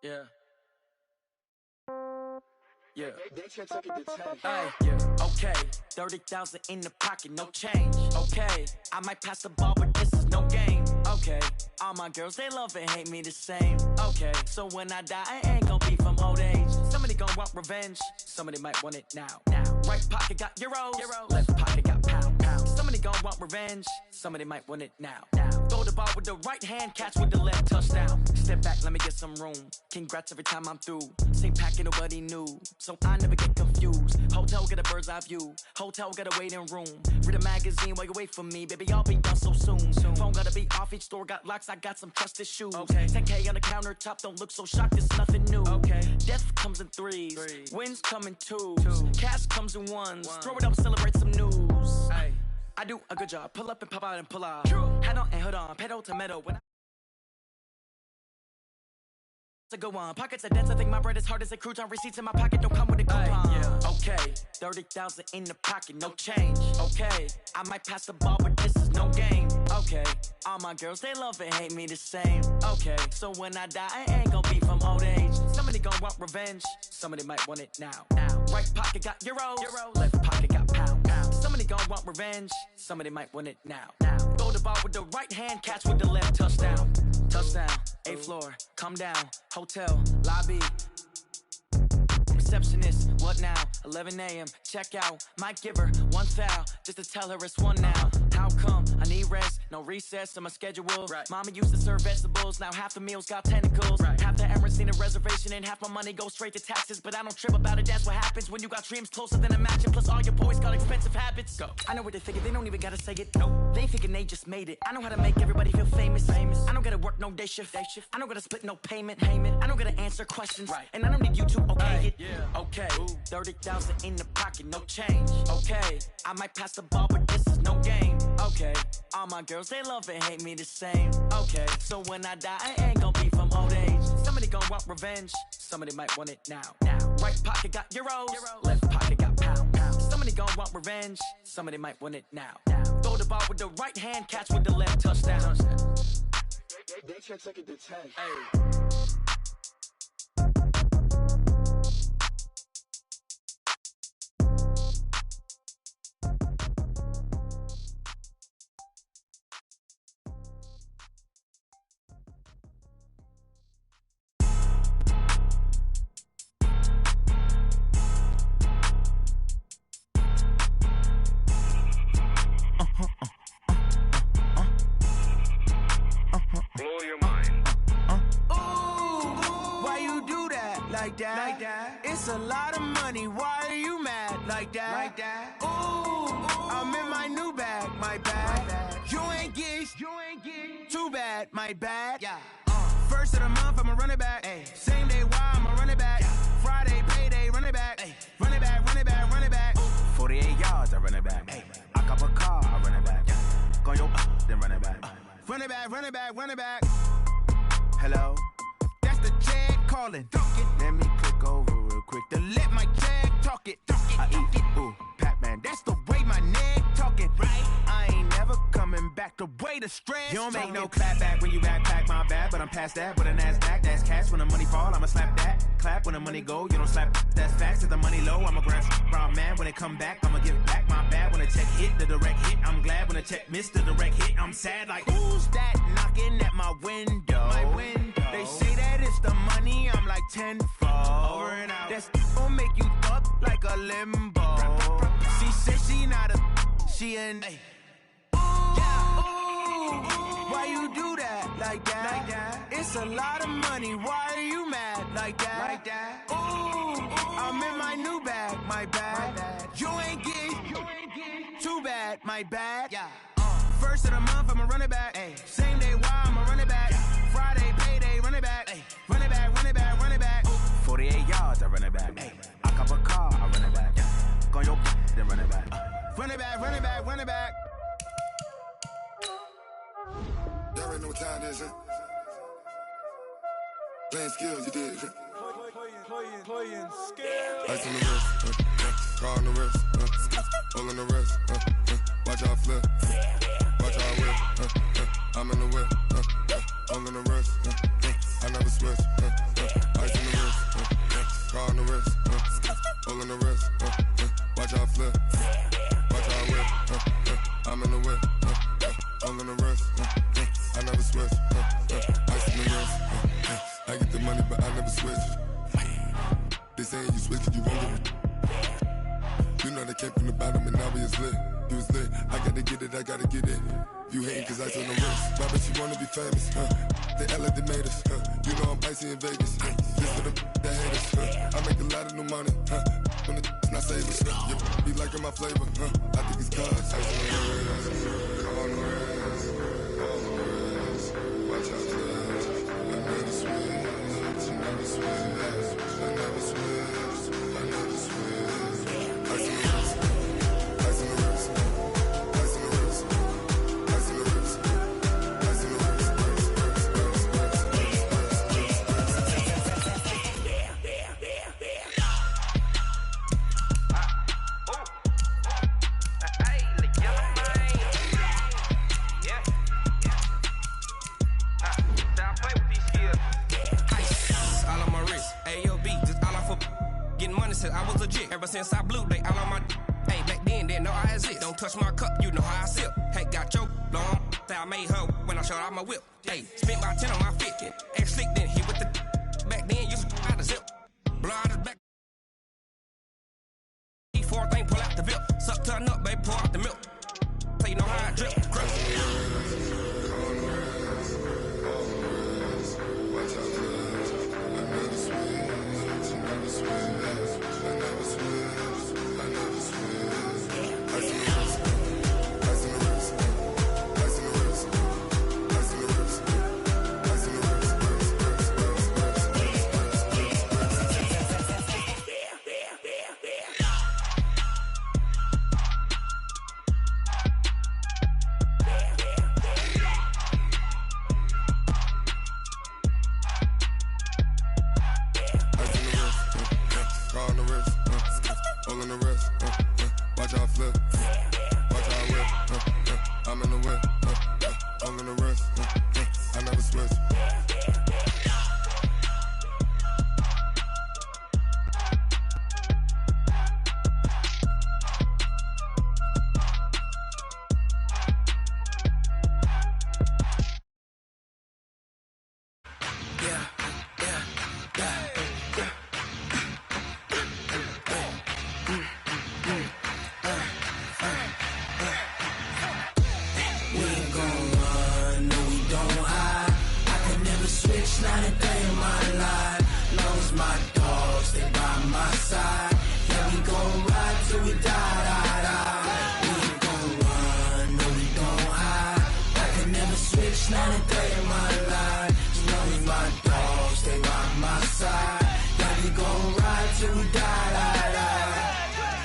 Yeah. Yeah. They should take it to 10. Ay, yeah. Okay. 30,000 in the pocket, no change. Okay. I might pass the ball, but this is no game. Okay. All my girls, they love and hate me the same. Okay. So when I die, I ain't gon' be from old age. Somebody gon' want revenge. Somebody might want it now. Right pocket got euros. Left pocket got pound. Somebody gon' want revenge. Somebody might want it now. Throw the ball with the right hand, catch with the left, touchdown. Step back, let me get some room. Congrats every time I'm through. Same packet, nobody knew. So I never get confused. Hotel get a bird's eye view. Hotel got a waiting room. Read a magazine while you wait for me. Baby, I'll be done so soon. Phone gotta be off, each store got locks. I got some trusted shoes. 10K on the countertop, don't look so shocked, it's nothing new. Death comes in threes. Wins come in twos. Cash comes in ones. Throw it up, celebrate some news. I do a good job. Pull up and pop out and pull out. Head on and hood on. Pedal to metal. When to go on. Pockets are dense, I think my bread is hard as a crouton. Receipts in my pocket don't come with a coupon. Okay, 30,000 in the pocket, no change. Okay, I might pass the ball, but this is no game. Okay, all my girls, they love and hate me the same. Okay, so when I die, I ain't gon' be from old age. Somebody gon' want revenge. Somebody might want it now. Right pocket got euros. Left pocket got pound. Somebody gon' want revenge. Somebody might want it now. Throw the ball with the right hand, catch with the left, touchdown. Touchdown, 8th floor, come down, hotel, lobby. Receptionist, what now? 11 a.m., check out. Might give her one foul, just to tell her it's one now. How come? I need rest, no recess in my schedule. Mama used to serve vegetables, now half the meals got tentacles. Half the Emirates need a reservation and half my money goes straight to taxes. But I don't trip about it, that's what happens when you got dreams closer than a match. And plus all your boys got expensive habits. Go. I know what they thinking, they don't even gotta say it. No, they thinking they just made it. I know how to make everybody feel famous. I don't gotta work no day shift. I don't gotta split no payment. I don't gotta answer questions. And I don't need you to okay it. Okay, 30,000 in the pocket, no change. Okay, I might pass the ball, but this is no game. Okay, all my girls, they love and hate me the same. Okay, so when I die, I ain't gon' be from old age. Somebody gon' want revenge. Somebody might want it now. Right pocket got euros. Left pocket got pound. Somebody gon' want revenge. Somebody might want it now. Throw the ball with the right hand, catch with the left, touchdown. They should take it to 10. Blow your mind. Ooh, why you do that like that? It's a lot of money. Why are you mad like that? Ooh, I'm in my new bag, my bad. You ain't get too bad, my bad. First of the month, I'ma run it back. Same day, why I'ma run it back. Friday, payday, run it back. Run it back, run it back, run it back. 48 yards, I run it back. I cop a car, I run it back. Go yo, then run it back. Run it back, run it back, run it back. Hello, that's the jag calling. Let me click over real quick to let my jag talk it. I eat it, ooh, Pac-Man, that's the way my neck talking. I ain't never coming back the way the stress. You don't make no clap back when you backpack, my bad. But I'm past that with a NASDAQ, that's cash. When the money fall, I'ma slap that. Clap when the money go, you don't slap, that's facts. If the money low, I'ma grab brown man. When it come back, I'ma give back my bad. When the check hit, the direct hit, I'm glad. When the check missed the direct hit, I'm sad like, who's that knocking at my window? They say that it's the money, I'm like tenfold. Over and out. That's gon' make you up like a limbo. She said she not a, she an why you do that like that? It's a lot of money. Why are you mad like that? Ooh, I'm in my new bag, my bad. You ain't get too bad, my bad. First of the month, I'ma run it back. Same day, why I'ma run it back. Friday, payday, run it back. Run it back, run it back, run it back. 48 yards, I run it back. I cop a car, I run it back. Go yo, then run it back. Run it back, run it back, run it back. Y'all already know what time it is, huh? Playing skills, you did. Playing skills. Ice on the wrist, car on the wrist, all on the wrist, watch out flip, watch out whip, I'm in the whip, all on the wrist, I never switch, came from the bottom and now we is lit. You was lit, I gotta get it, I gotta get it. You hating cause I told no risks. Why bet you wanna be famous, They act like they made us, You know I'm icy in Vegas, This for the that hate us, I make a lot of new money, When the not savers, Be liking my flavor, I think it's cause ice on the wrist, on the wrist, watch out, I never switch, I never switch, I never switch, I never switch. Ice on the wrist, ice on the wrist, ice on the wrist, ice on the wrist, ice on the wrist, I was legit ever since I blew they all on my hey back then didn't know I exist. Don't touch my cup, you know how I sip. Hey, got your long I made her when I showed out my whip. Hey, spent about 10 on my 50. Ex slick then hit with the back then used to out the zip. Blow out his back. E4 thing pull out the VIP. Suck turn up, baby, pour out the milk. So you know how I drip.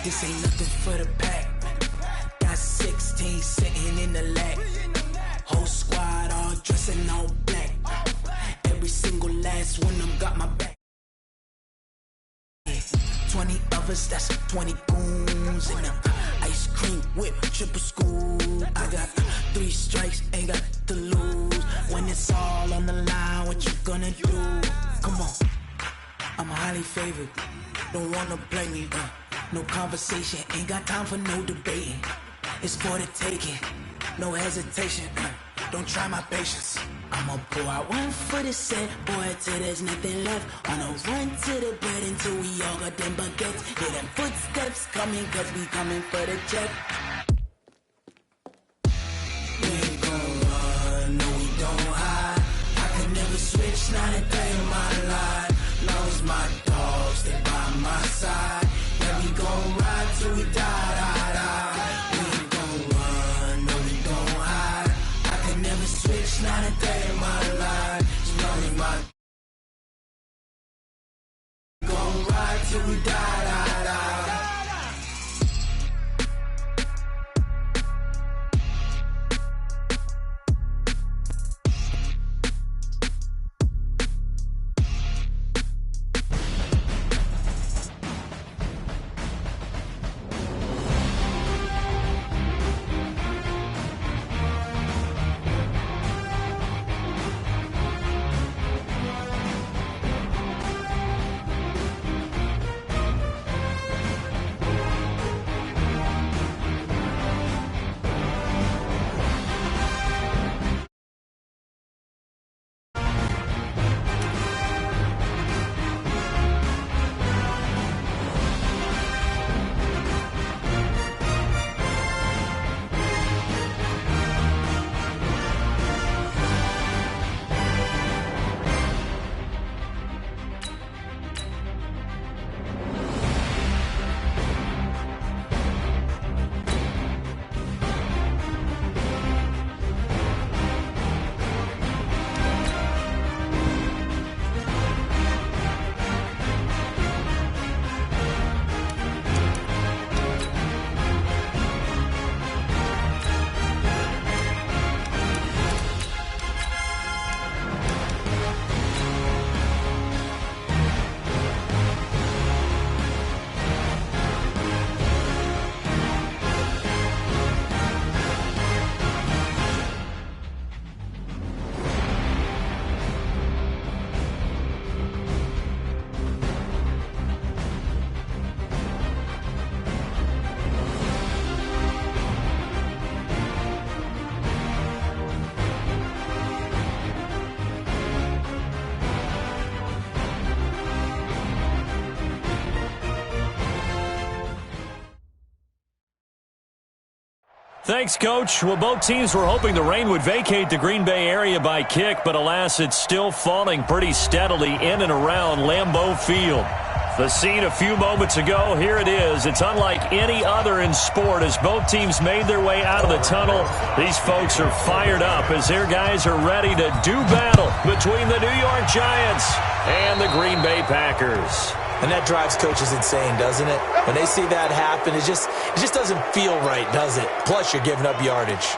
This ain't nothing for the pack. Got 16 sitting in the lap. Whole squad all dressing all black. Every single last one of them got my back. 20 of us, that's 20 goons in them. Ice cream whip, triple scoop. I got 3 strikes, ain't got to lose. When it's all on the line, what you gonna do? Come on, I'm highly favored. Don't wanna play me, no conversation, ain't got time for no debating. It's for the taking, no hesitation. Don't try my patience. I'ma pour out one for the set, boy, till there's nothing left. On a run to the bread until we all got them baguettes. Hear them footsteps coming, cause we coming for the check. We ain't gon' run, no we don't hide. I could never switch, not a day in my life. Long as my dogs, they by my side. Yeah, we gon' ride till we die, die, die. We ain't gon' run, no we don't hide. I could never switch, not a day in my life. As long as my gon' ride till we die, die, die. Thanks, Coach. Well, both teams were hoping the rain would vacate the Green Bay area by kick, but alas, it's still falling pretty steadily in and around Lambeau Field. The scene a few moments ago, here it is. It's unlike any other in sport as both teams made their way out of the tunnel. These folks are fired up as their guys are ready to do battle between the New York Giants and the Green Bay Packers. And that drives coaches insane, doesn't it? When they see that happen, it just doesn't feel right, does it? Plus, you're giving up yardage.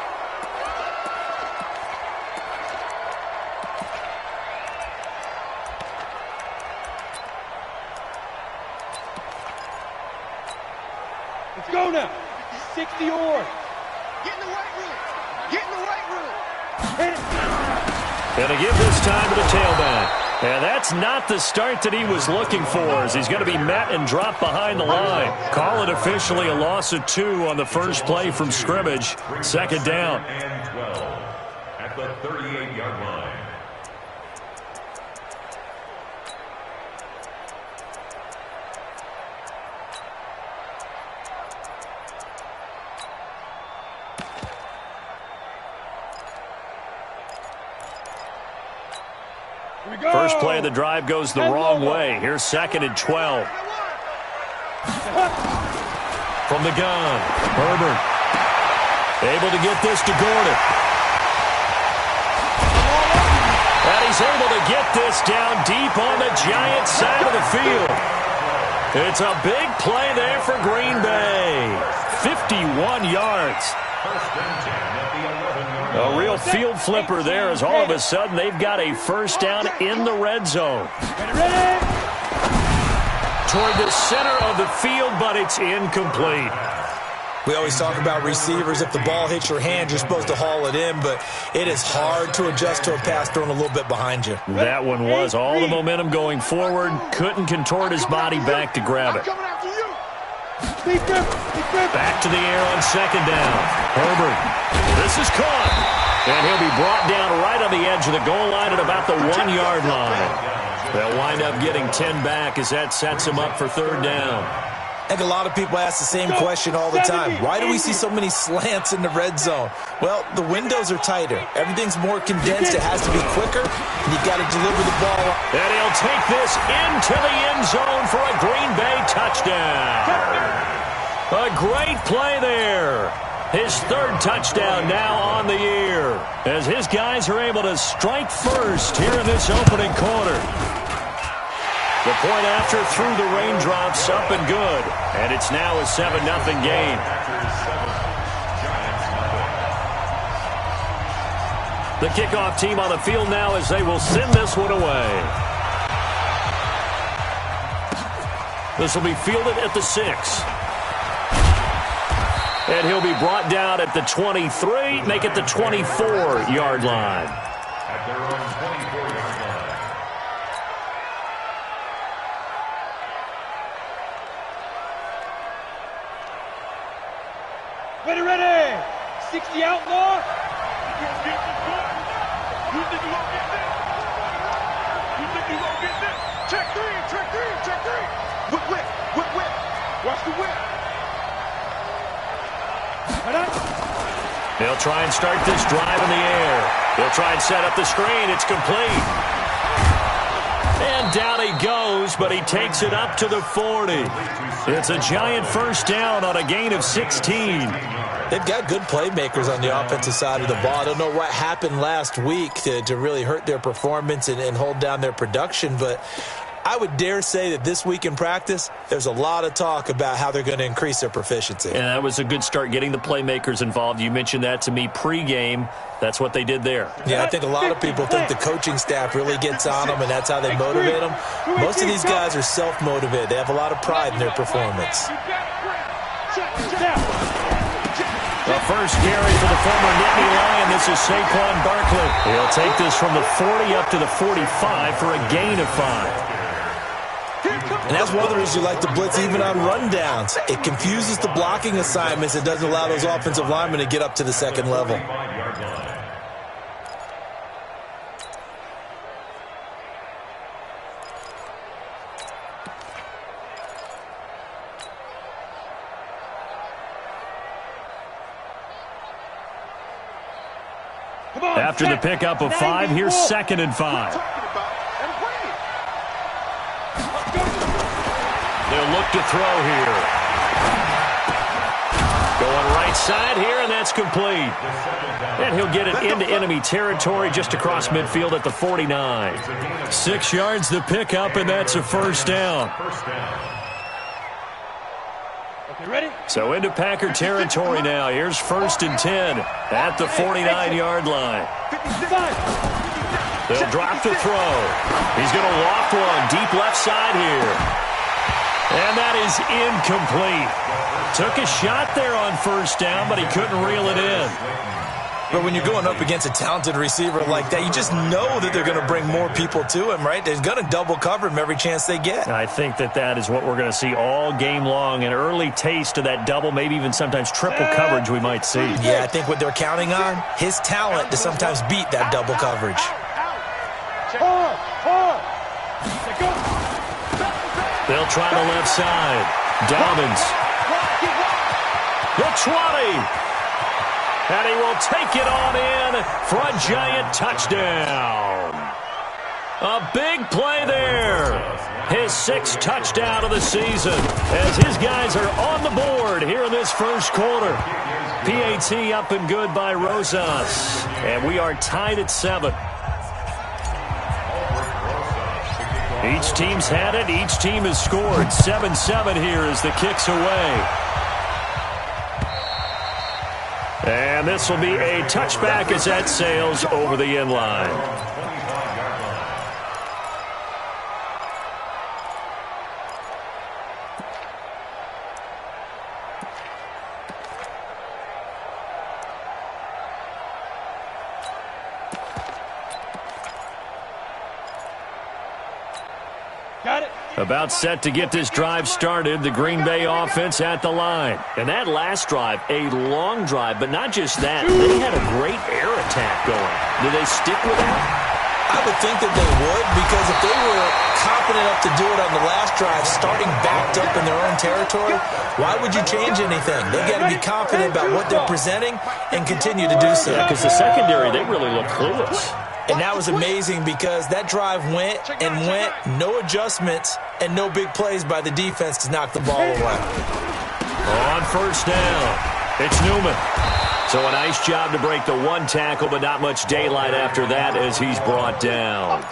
Let's go now. 60 or. Get in the right room. Get in the right room. Gonna give this time to the tailback. And that's not the start that he was looking for, as he's going to be met and dropped behind the line. Call it officially a loss of 2 on the first play from scrimmage. Second down. And 12 at the 38-yard line. First play of the drive goes the wrong way. Here's second and 12. From the gun, Herbert. Able to get this to Gordon. And he's able to get this down deep on the Giants side of the field. It's a big play there for Green Bay. 51 yards. A real field flipper there as all of a sudden they've got a first down in the red zone. Toward the center of the field, but it's incomplete. We always talk about receivers. If the ball hits your hand, you're supposed to haul it in, but it is hard to adjust to a pass thrown a little bit behind you. That one was all the momentum going forward. Couldn't contort his body back to grab it. Back to the air on second down. Herbert. This is caught. And he'll be brought down right on the edge of the goal line at about the 1-yard line. They'll wind up getting 10 back as that sets him up for third down. I think a lot of people ask the same question all the time. Why do we see so many slants in the red zone? Well, the windows are tighter. Everything's more condensed. It has to be quicker, and you've got to deliver the ball. And he'll take this into the end zone for a Green Bay touchdown. A great play there. His third touchdown now on the year as his guys are able to strike first here in this opening quarter. The point after through the raindrops up and good. And it's now a 7-0 game. The kickoff team on the field now as they will send this one away. This will be fielded at the 6. And he'll be brought down at the 23, make it the 24-yard line. At their own 24-yard line. Ready. 60 outlaw. You think you won't get this? You think you won't get this? Check three. Whip. Watch the whip. They'll try and start this drive in the air. They'll try and set up the screen. It's complete. And down he goes, but he takes it up to the 40. It's a Giant first down on a gain of 16. They've got good playmakers on the offensive side of the ball. I don't know what happened last week to really hurt their performance and hold down their production, but I would dare say that this week in practice, there's a lot of talk about how they're going to increase their proficiency. And that was a good start, getting the playmakers involved. You mentioned that to me pregame. That's what they did there. Yeah, I think a lot of people think the coaching staff really gets on them, and that's how they motivate them. Most of these guys are self-motivated. They have a lot of pride in their performance. The first carry for the former Nittany Lion. This is Saquon Barkley. He'll take this from the 40 up to the 45 for a gain of 5. And that's one of the reasons you like to blitz even on rundowns. It confuses the blocking assignments. It doesn't allow those offensive linemen to get up to the second level. After the pickup of 5, here's 2nd and 5. They'll look to throw here. Going right side here, and that's complete. And he'll get it into enemy territory just across midfield at the 49. 6 yards the pickup, and that's a first down. Okay, ready? So into Packer territory now. Here's 1st and 10 at the 49-yard line. They'll drop the throw. He's going to loft one deep left side here. And that is incomplete. Took a shot there on 1st down, but he couldn't reel it in. But when you're going up against a talented receiver like that, you just know that they're going to bring more people to him, right? They're going to double cover him every chance they get. I think that is what we're going to see all game long. An early taste of that double, maybe even sometimes triple coverage we might see. Yeah, I think what they're counting on, his talent to sometimes beat that double coverage. They'll try the left side. Dobbins. The 20. And he will take it on in for a giant touchdown. A big play there. His 6th touchdown of the season as his guys are on the board here in this first quarter. PAT up and good by Rosas. And we are tied at 7. Each team's had it. Each team has scored. 7-7 here as the kick's away. And this will be a touchback as that sails over the end line. Got it. About set to get this drive started, the Green Bay offense at the line. And that last drive, a long drive, but not just that. They had a great air attack going. Do they stick with that? I would think that they would, because if they were confident enough to do it on the last drive, starting backed up in their own territory, why would you change anything? They got to be confident about what they're presenting and continue to do so. Yeah, because the secondary, they really look clueless. And that was amazing because that drive went and went, no adjustments, and no big plays by the defense to knock the ball away. On 1st down, it's Newman. So a nice job to break the 1 tackle, but not much daylight after that as he's brought down.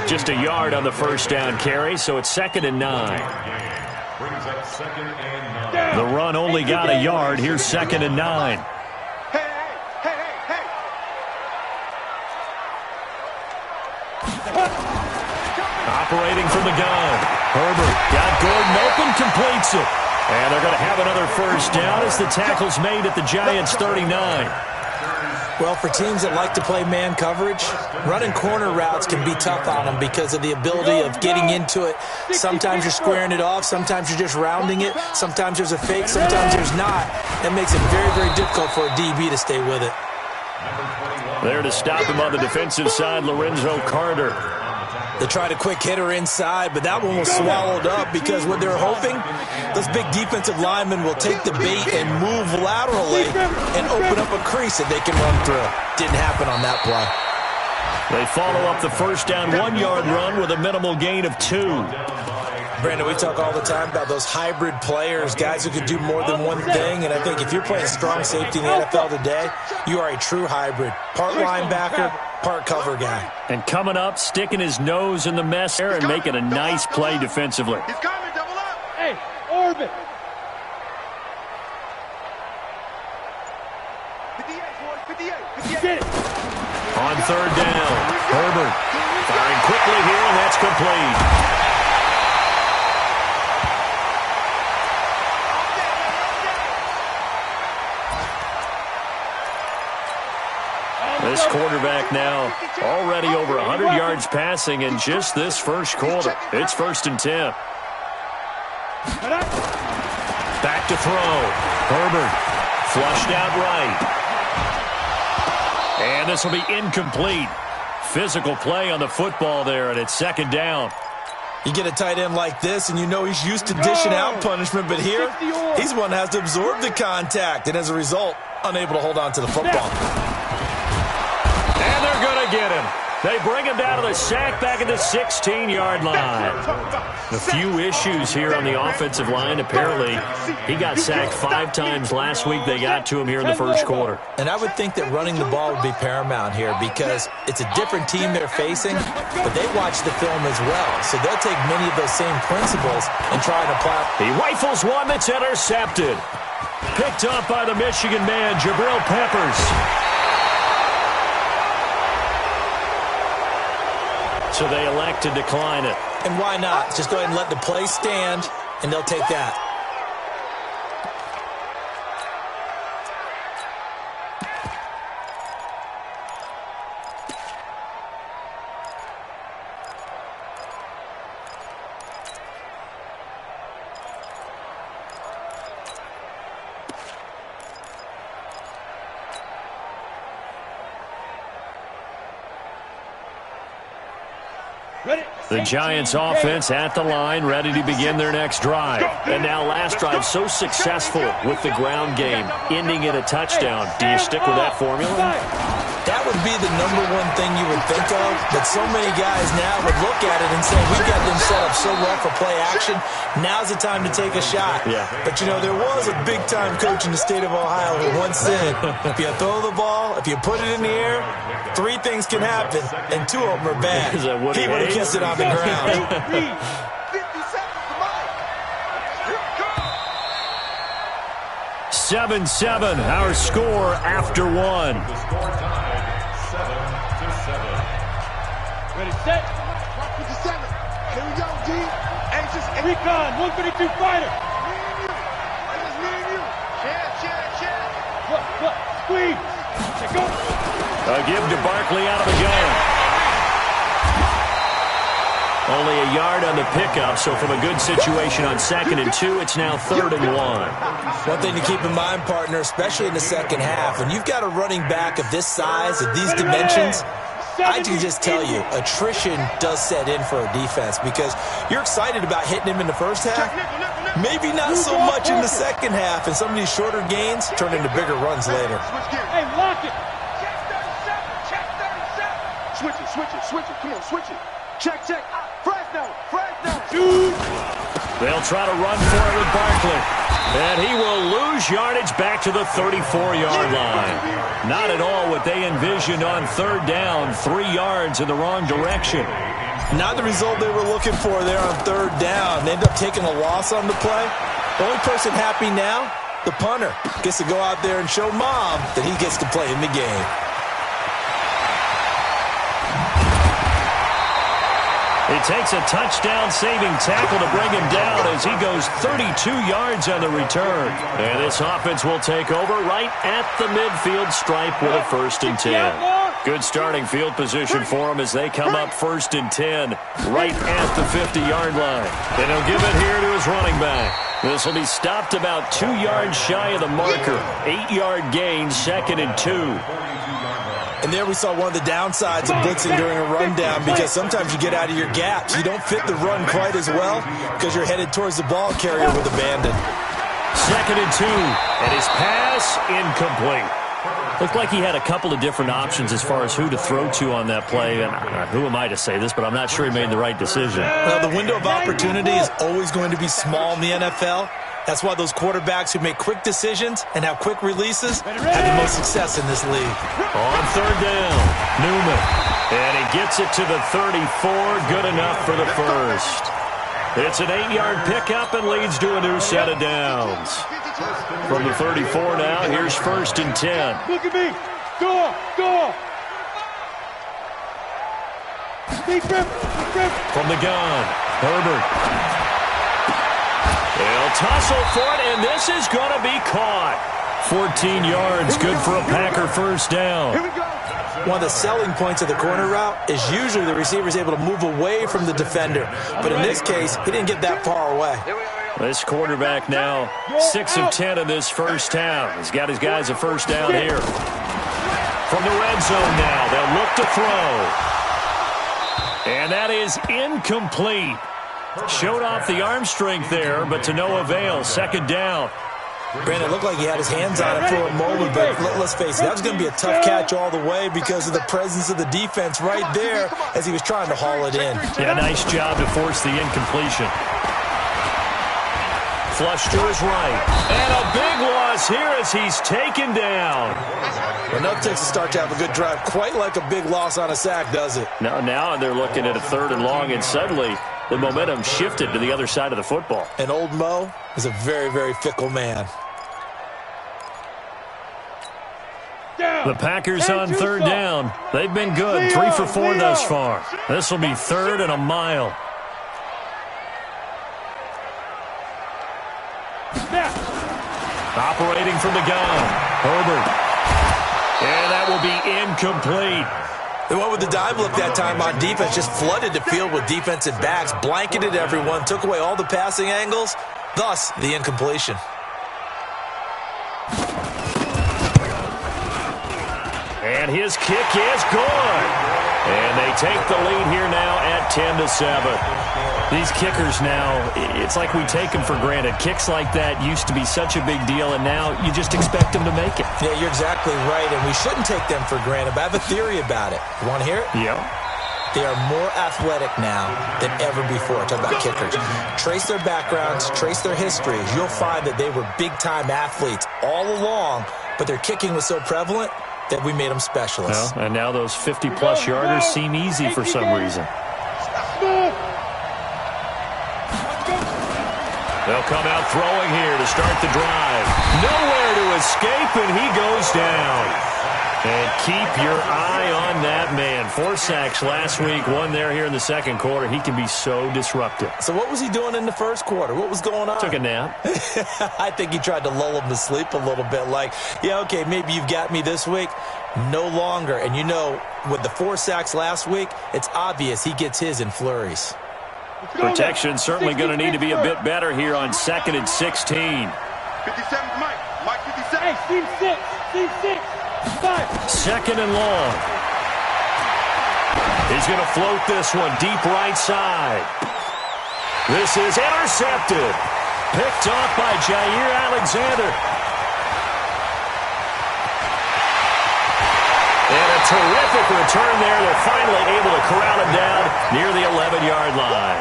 Just a yard on the 1st down carry, so it's 2nd and 9. The run only got a yard. Here's 2nd and 9. Operating from the gun. Herbert got Gordon open, completes it. And they're going to have another 1st down as the tackle's made at the Giants' 39. Well, for teams that like to play man coverage, running corner routes can be tough on them because of the ability of getting into it. Sometimes you're squaring it off. Sometimes you're just rounding it. Sometimes there's a fake. Sometimes there's not. That makes it very, very difficult for a DB to stay with it. There to stop him on the defensive side, Lorenzo Carter. They tried a quick hitter inside, but that one was swallowed up because what they're hoping, those big defensive linemen will take the bait and move laterally and open up a crease that they can run through. Didn't happen on that play. They follow up the 1st down 1-yard run with a minimal gain of 2. Brandon, we talk all the time about those hybrid players, guys who can do more than one thing, and I think if you're playing strong safety in the NFL today, you are a true hybrid. Part linebacker, part cover guy. And coming up, sticking his nose in the mess there and making a nice play defensively. He's coming, double up. Hey, orbit. 58, 58. Get it. On 3rd down, Herbert firing quickly here, and that's complete. This quarterback now already over 100 yards passing in just this first quarter. It's 1st and 10. Back to throw. Herbert flushed out right. And this will be incomplete. Physical play on the football there, and it's 2nd down. You get a tight end like this, and you know he's used to dishing out punishment, but here, he's one that has to absorb the contact, and as a result, unable to hold on to the football. They bring him down to the sack back at the 16-yard line. A few issues here on the offensive line. Apparently, he got sacked 5 times last week. They got to him here in the first quarter. And I would think that running the ball would be paramount here because it's a different team they're facing, but they watch the film as well. So they'll take many of those same principles and try and apply. He rifles one that's intercepted. Picked up by the Michigan man, Jabril Peppers. So they elect to decline it. And why not? Just go ahead and let the play stand, and they'll take that. The Giants offense at the line, ready to begin their next drive. And now last drive so successful with the ground game, ending in a touchdown. Do you stick with that formula? That would be the number one thing you would think of, but so many guys now would look at it and say, we've got them set up so well for play action, now's the time to take a shot. Yeah. But, you know, there was a big-time coach in the state of Ohio who once said, if you throw the ball, if you put it in the air, 3 things can happen, and 2 of them are bad. He would have kissed it on the ground. 7-7, our score after 1. Ready, set. 57. Here we go, D. Anxious. Recon, 132 fighter. Me and you. Cheer. What? Squeeze. Let's go. A give to Barkley out of the gun. Only a yard on the pickup, so from a good situation on 2nd and 2, it's now 3rd and 1. One thing to keep in mind, partner, especially in the second half, when you've got a running back of this size, of these dimensions, I can just tell you, attrition does set in for a defense because you're excited about hitting him in the first half, maybe not so much in the second half, and some of these shorter gains turn into bigger runs later. Hey, lock it. Switch it. Come on, switch it. Check. Fresno. They'll try to run for it with Barkley. And he will lose yardage back to the 34-yard line. Not at all what they envisioned on 3rd down. 3 yards in the wrong direction. Not the result they were looking for there on 3rd down. They end up taking a loss on the play. The only person happy now, the punter, gets to go out there and show Mom that he gets to play in the game. It takes a touchdown-saving tackle to bring him down as he goes 32 yards on the return. And this offense will take over right at the midfield stripe with a 1st and 10. Good starting field position for them as they come up 1st and 10 right at the 50-yard line. And he'll give it here to his running back. This will be stopped about 2 yards shy of the marker. 8-yard gain, 2nd and 2. And there we saw one of the downsides of blitzing during a rundown because sometimes you get out of your gaps. You don't fit the run quite as well because you're headed towards the ball carrier with abandon. 2nd and 2, and his pass incomplete. Looked like he had a couple of different options as far as who to throw to on that play. And who am I to say this, but I'm not sure he made the right decision. Well, the window of opportunity is always going to be small in the NFL. That's why those quarterbacks who make quick decisions and have quick releases have the most success in this league. On 3rd down, Newman. And he gets it to the 34. Good enough for the first. It's an 8-yard pickup and leads to a new set of downs. From the 34 now, here's 1st and 10. Look at me. Go. From the gun, Herbert. They'll tussle for it, and this is going to be caught. 14 yards, good for a Packer 1st down. One of the selling points of the corner route is usually the receiver is able to move away from the defender. But in this case, he didn't get that far away. This quarterback now 6 of 10 in this first half. He's got his guys a 1st down here. From the red zone now, they'll look to throw. And that is incomplete. Showed off the arm strength there, but to no avail. 2nd down. Brandon, it looked like he had his hands on it for a moment, but let's face it, that was going to be a tough catch all the way because of the presence of the defense right there as he was trying to haul it in. Yeah, nice job to force the incompletion. Flush to his right. And a big loss here as he's taken down. Enough takes to start to have a good drive. Quite like a big loss on a sack, does it? Now they're looking at a 3rd and long, and suddenly the momentum shifted to the other side of the football. And old Mo is a very, very fickle man. The Packers on 3rd down. They've been good. 3 for 4 thus far. This will be 3rd and a mile. Operating from the gun. Herbert. And that will be incomplete. They went with the dive look that time on defense, just flooded the field with defensive backs, blanketed everyone, took away all the passing angles, thus the incompletion. And his kick is good. And they take the lead here now at 10-7. These kickers now, it's like we take them for granted. Kicks like that used to be such a big deal, and now you just expect them to make it. Yeah, you're exactly right, and we shouldn't take them for granted, but I have a theory about it. You want to hear it? Yeah. They are more athletic now than ever before. Talk about kickers. Trace their backgrounds, trace their histories. You'll find that they were big-time athletes all along, but their kicking was so prevalent that we made them specialists. Well, and now those 50-plus yarders seem easy for some reason. They'll come out throwing here to start the drive. Nowhere to escape, and he goes down. And keep your eye on that man. 4 sacks last week, 1 there here in the second quarter. He can be so disruptive. So what was he doing in the first quarter? What was going on? Took a nap. I think he tried to lull him to sleep a little bit. Like, yeah, okay, maybe you've got me this week. No longer. And you know, with the 4 sacks last week, it's obvious he gets his in flurries. Protection certainly going to need to be a bit better here on 2nd and 16. 57, Mike 57. Hey, team 6. 2nd and long. He's going to float this one deep right side. This is intercepted. Picked off by Jair Alexander. And a terrific return there. They're finally able to corral him down near the 11-yard line.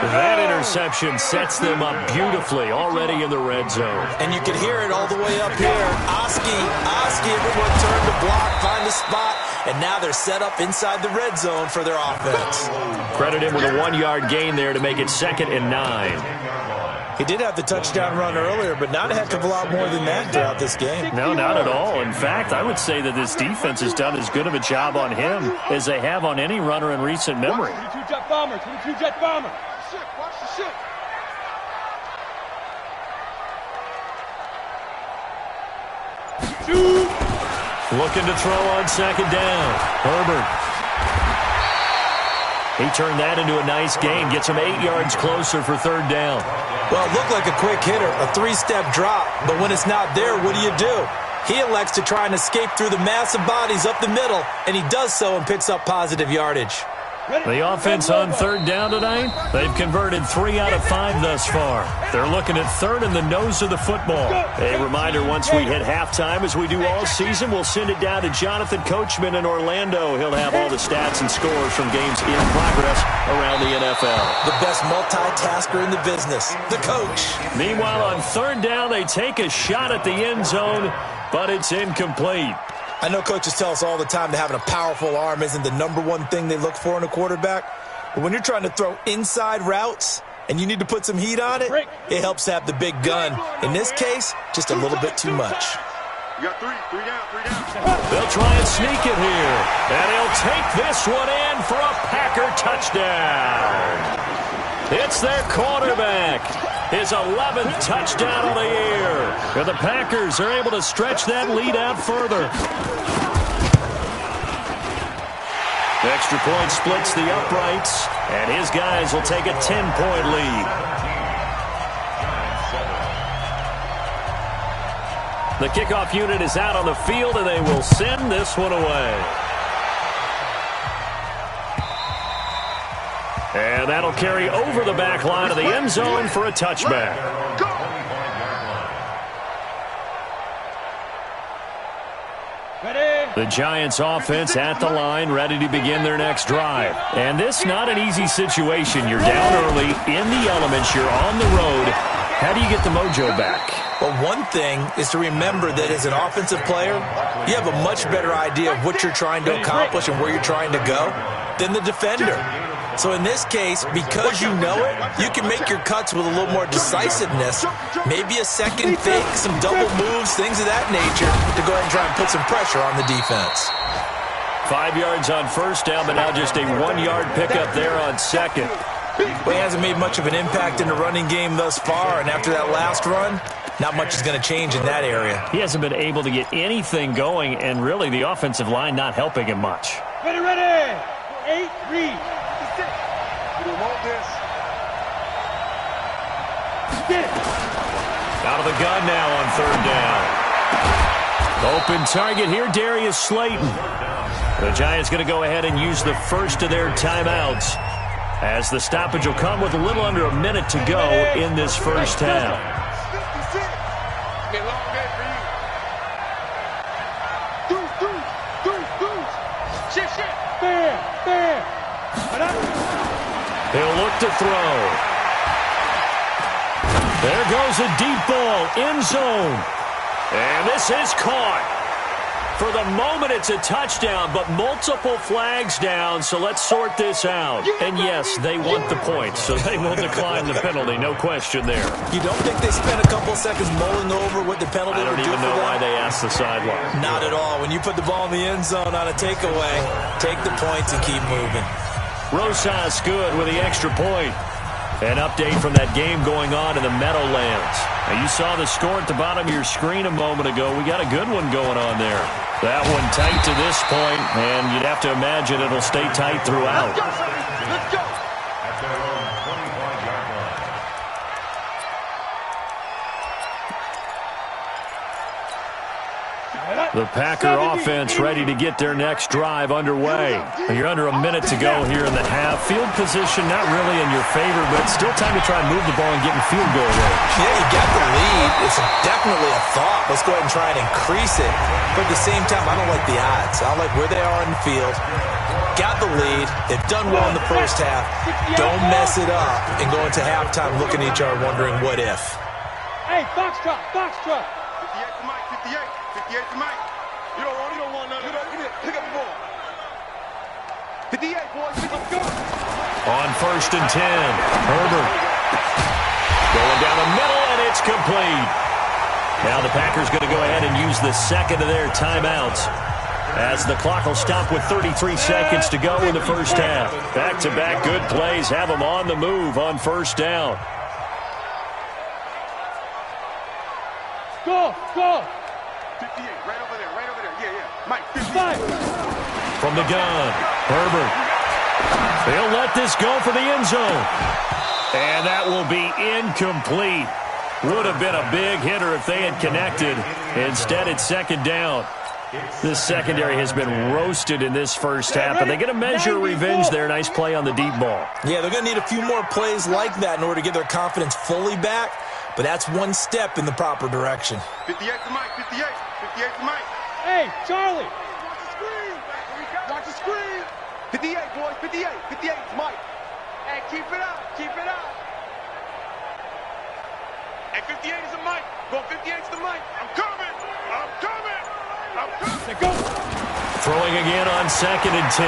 That interception sets them up beautifully already in the red zone. And you can hear it all the way up here. Oski, everyone turned to block, find a spot, and now they're set up inside the red zone for their offense. Credit him with a 1-yard gain there to make it 2nd and 9. He did have the touchdown run earlier, but not a heck of a lot more than that throughout this game. No, not at all. In fact, I would say that this defense has done as good of a job on him as they have on any runner in recent memory. 22 jet bomber. Watch the shit. Looking to throw on 2nd down. Herbert. He turned that into a nice gain. Gets him 8 yards closer for 3rd down. Well, it looked like a quick hitter, a 3-step drop, but when it's not there, what do? He elects to try and escape through the massive bodies up the middle, and he does so and picks up positive yardage. The offense on 3rd down tonight, they've converted 3 out of 5 thus far. They're looking at 3rd in the nose of the football. A reminder, once we hit halftime, as we do all season, we'll send it down to Jonathan Coachman in Orlando. He'll have all the stats and scores from games in progress around the NFL. The best multitasker in the business, the coach. Meanwhile, on 3rd down, they take a shot at the end zone, but it's incomplete. I know coaches tell us all the time that having a powerful arm isn't the #1 thing they look for in a quarterback. But when you're trying to throw inside routes and you need to put some heat on it, it helps to have the big gun. In this case, just a little bit too much. You got three down. They'll try and sneak it here. And he'll take this one in for a Packer touchdown. It's their quarterback. His 11th touchdown of the year. And the Packers are able to stretch that lead out further. The extra point splits the uprights, and his guys will take a 10-point lead. The kickoff unit is out on the field, and they will send this one away. And that'll carry over the back line of the end zone for a touchback. The Giants offense at the line, ready to begin their next drive. And this not an easy situation. You're down early, in the elements, you're on the road. How do you get the mojo back? Well, one thing is to remember that as an offensive player, you have a much better idea of what you're trying to accomplish and where you're trying to go than the defender. So in this case, because you know it, you can make your cuts with a little more decisiveness. Maybe a second fake, some double moves, things of that nature to go ahead and try and put some pressure on the defense. 5 yards on first down, but now just a 1-yard pickup there on second. Well, he hasn't made much of an impact in the running game thus far, and after that last run, not much is going to change in that area. He hasn't been able to get anything going, and really the offensive line not helping him much. Ready. 8, read. You don't want this. Get it. Out of the gun now on third down. Open target here, Darius Slayton. The Giants going to go ahead and use the first of their timeouts, as the stoppage will come with a little under a minute to go in this first half. Be a long day for you. Deuce. Shit. Fair. He'll look to throw. There goes a deep ball, end zone. And this is caught. For the moment, it's a touchdown, but multiple flags down, so let's sort this out. And yes, they want the points, so they will decline the penalty, no question there. You don't think they spent a couple seconds mulling over what the penalty would do for them? I don't even know why they asked the sideline. Not at all. When you put the ball in the end zone on a takeaway, take the points and keep moving. Rosas good with the extra point. An update from that game going on in the Meadowlands. Now, you saw the score at the bottom of your screen a moment ago. We got a good one going on there. That one tight to this point, and you'd have to imagine it'll stay tight throughout. Let's go. The Packer offense ready to get their next drive underway. You're under a minute to go here in the half. Field position not really in your favor, but still time to try and move the ball and get in field goal range. Yeah, you got the lead. It's definitely a thought. Let's go ahead and try and increase it. But at the same time, I don't like the odds. I don't like where they are in the field. Got the lead. They've done well in the first half. Don't mess it up and go into halftime looking at each other wondering what if. Hey, box truck. 58 to Mike, 58 to Mike. You don't want none. Pick up the ball. 58, boys. Let's go. On first and 10, Herbert going down the middle, and it's complete. Now the Packers going to go ahead and use the second of their timeouts, as the clock will stop with 33 seconds to go in the first half. Back-to-back good plays have them on the move on first down. Go. 58, right over there. Yeah. Mike, 55. From the gun, Herbert. They'll let this go for the end zone. And that will be incomplete. Would have been a big hitter if they had connected. Instead, it's second down. This secondary has been roasted in this first half, but they get a measure of revenge there. Nice play on the deep ball. Yeah, they're going to need a few more plays like that in order to get their confidence fully back, but that's one step in the proper direction. 58 to Mike, 58 to Mike. Hey, Charlie. Watch the screen. 58, boys, 58 to Mike. Hey, keep it up. Hey, 58 is a Mike. Go 58 to the Mike. I'm coming. Let's go. Throwing again on second and 10.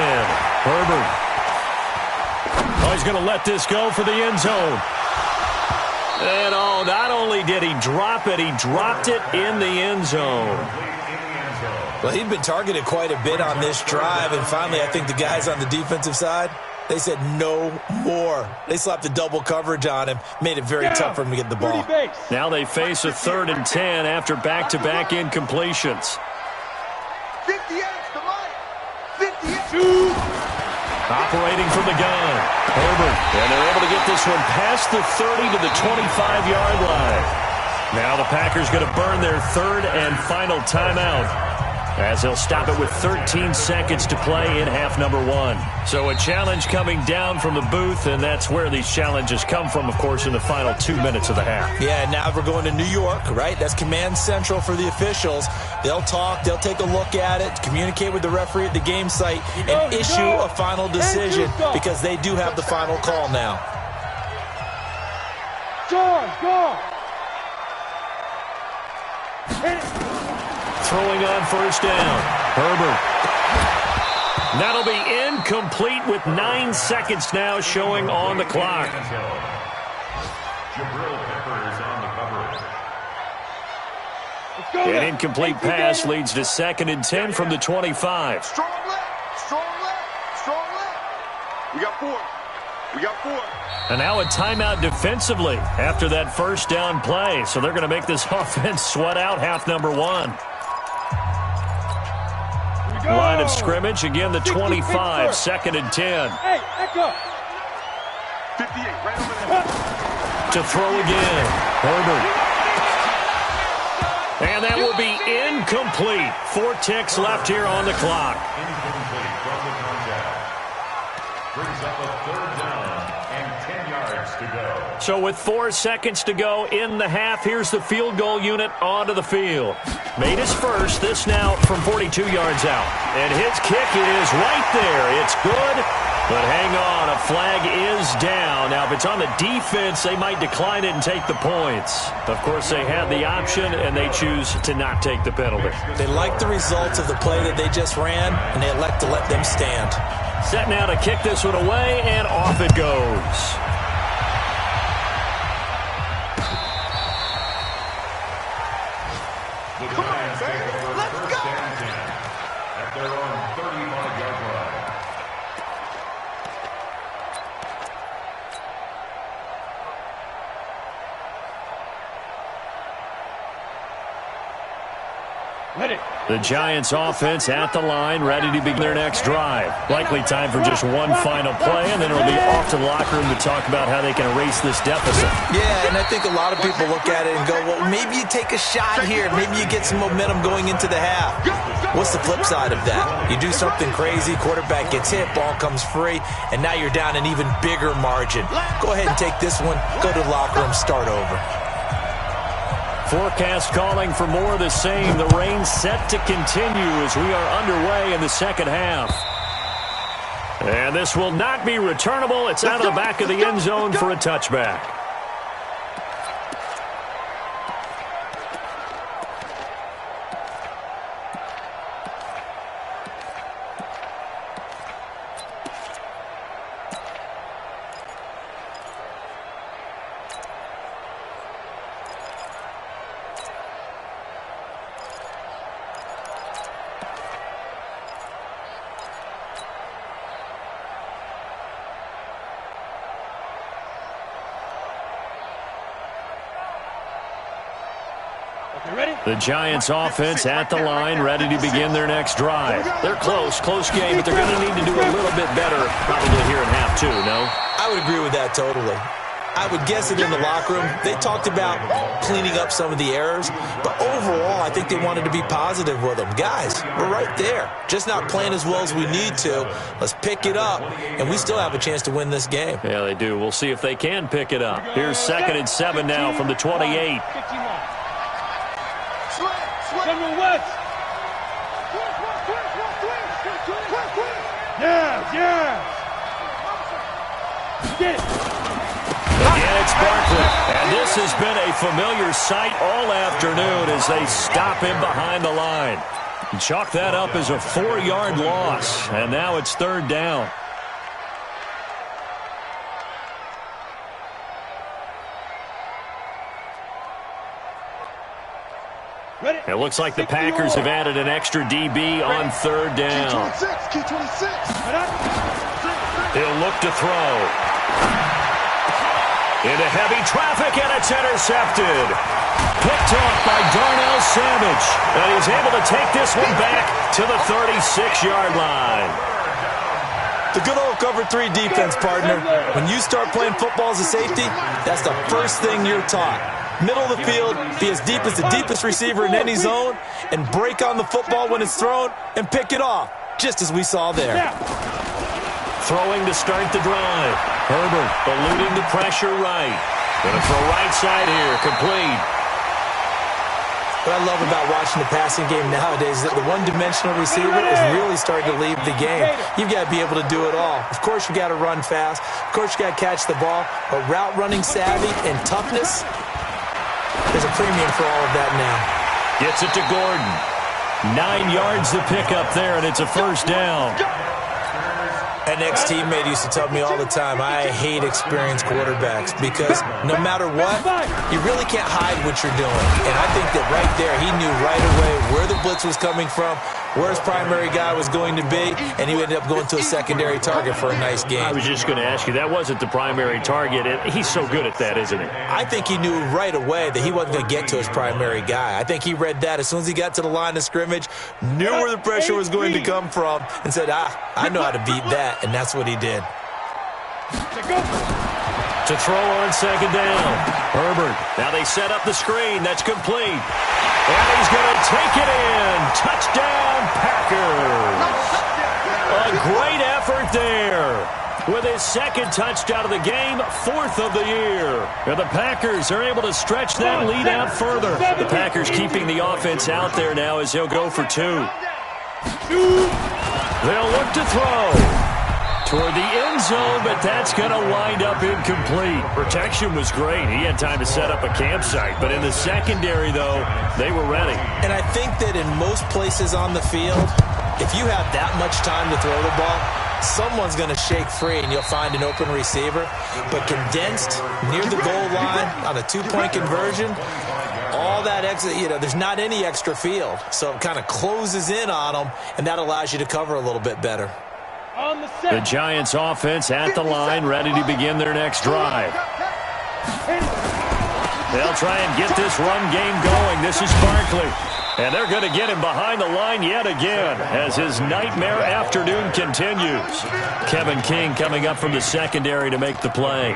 Herbert. Oh, he's going to let this go for the end zone. And not only did he drop it, he dropped it in the end zone. Well, he'd been targeted quite a bit on this drive, and finally I think the guys on the defensive side, they said no more. They slapped the double coverage on him, made it very tough for him to get the ball. Now they face a third and 10 after back-to-back incompletions. 58 to Mike. 58. Operating from the gun, Herbert, and they're able to get this one past the 30 to the 25-yard line. Now the Packers going to burn their third and final timeout. as they'll stop it with 13 seconds to play in half number one. So a challenge coming down from the booth, and that's where these challenges come from, of course, in the final 2 minutes of the half. Yeah, now we're going to New York, right? That's command central for the officials. They'll talk, they'll take a look at it, communicate with the referee at the game site, and issue a final decision because they do have the final call now. Go! Throwing on first down. Herbert. That'll be incomplete with 9 seconds now showing on the clock. An incomplete pass leads to 2nd and 10 from the 25. Strong left. We got 4. And now a timeout defensively after that first down play. So they're going to make this offense sweat out half number one. Line of scrimmage, again the 25, 2nd and 10. Hey, echo. 58, right over there. To throw again, Herbert. And that will be incomplete. 4 ticks left here on the clock. Incomplete from the contact. Brings up a 3rd down and 10 yards to go. So with 4 seconds to go in the half, here's the field goal unit onto the field. Made his first, this now from 42 yards out. And his kick, it is right there. It's good, but hang on, a flag is down. Now, if it's on the defense, they might decline it and take the points. Of course, they have the option, and they choose to not take the penalty. They like the results of the play that they just ran, and they elect to let them stand. Set now to kick this one away, and off it goes. The Giants take over first and 10 at their own 35-yard line. The Giants offense at the line, ready to begin their next drive. Likely time for just one final play, and then it'll be off to the locker room to talk about how they can erase this deficit. Yeah, and I think a lot of people look at it and go, well, maybe you take a shot here. Maybe you get some momentum going into the half. What's the flip side of that? You do something crazy, quarterback gets hit, ball comes free, and now you're down an even bigger margin. Go ahead and take this one, go to the locker room, start over. Forecast calling for more of the same. The rain set to continue as we are underway in the second half. And this will not be returnable. It's out of the back of the end zone for a touchback. The Giants offense at the line, ready to begin their next drive. They're close game, but they're going to need to do a little bit better probably here in half two, no? I would agree with that totally. I would guess it in the locker room. They talked about cleaning up some of the errors, but overall, I think they wanted to be positive with them. Guys, we're right there. Just not playing as well as we need to. Let's pick it up, and we still have a chance to win this game. Yeah, they do. We'll see if they can pick it up. Here's 2nd and 7 now from the 28. Yeah. Get it. Again, it's Barkley. And this has been a familiar sight all afternoon as they stop him behind the line. Chalk that up as a 4-yard loss. And now it's 3rd down. It looks like the Packers have added an extra DB on 3rd down. He'll look to throw. Into heavy traffic, and it's intercepted. Picked off by Darnell Savage. And he's able to take this one back to the 36-yard line. The good old cover 3 defense, partner. When you start playing football as a safety, that's the first thing you're taught. middle of the field, be as deep as the deepest receiver in any zone, and break on the football when it's thrown and pick it off, just as we saw there. Throwing to start the drive. Herbert eluding the pressure right. Going to throw right side here, complete. What I love about watching the passing game nowadays is that the one-dimensional receiver is really starting to leave the game. You've got to be able to do it all. Of course, you got to run fast. Of course, you got to catch the ball. But route running savvy and toughness, there's a premium for all of that now. Gets it to Gordon. 9 yards to pick up there, and it's a first down. An ex-teammate used to tell me all the time, I hate experienced quarterbacks because no matter what, you really can't hide what you're doing. And I think that right there, he knew right away where the blitz was coming from, where his primary guy was going to be, and he ended up going to a secondary target for a nice game. I was just going to ask you, that wasn't the primary target. He's so good at that, isn't he? I think he knew right away that he wasn't going to get to his primary guy. I think he read that as soon as he got to the line of scrimmage, knew where the pressure was going to come from, and said, I know how to beat that, and that's what he did. To throw on second down. Herbert. Now they set up the screen. That's complete. And he's going to take it in. Touchdown, Packers. A great effort there. With his second touchdown of the game, 4th of the year. And the Packers are able to stretch that lead out further. The Packers keeping the offense out there now as he'll go for 2. They'll look to throw toward the end zone, but that's going to wind up incomplete. Protection was great. He had time to set up a campsite, but in the secondary, though, they were ready. And I think that in most places on the field, if you have that much time to throw the ball, someone's going to shake free and you'll find an open receiver. But condensed near the goal line on a 2-point conversion, all that extra, there's not any extra field. So it kind of closes in on them, and that allows you to cover a little bit better. The Giants offense at the line, ready to begin their next drive. They'll try and get this run game going. This is Barkley. And they're going to get him behind the line yet again as his nightmare afternoon continues. Kevin King coming up from the secondary to make the play.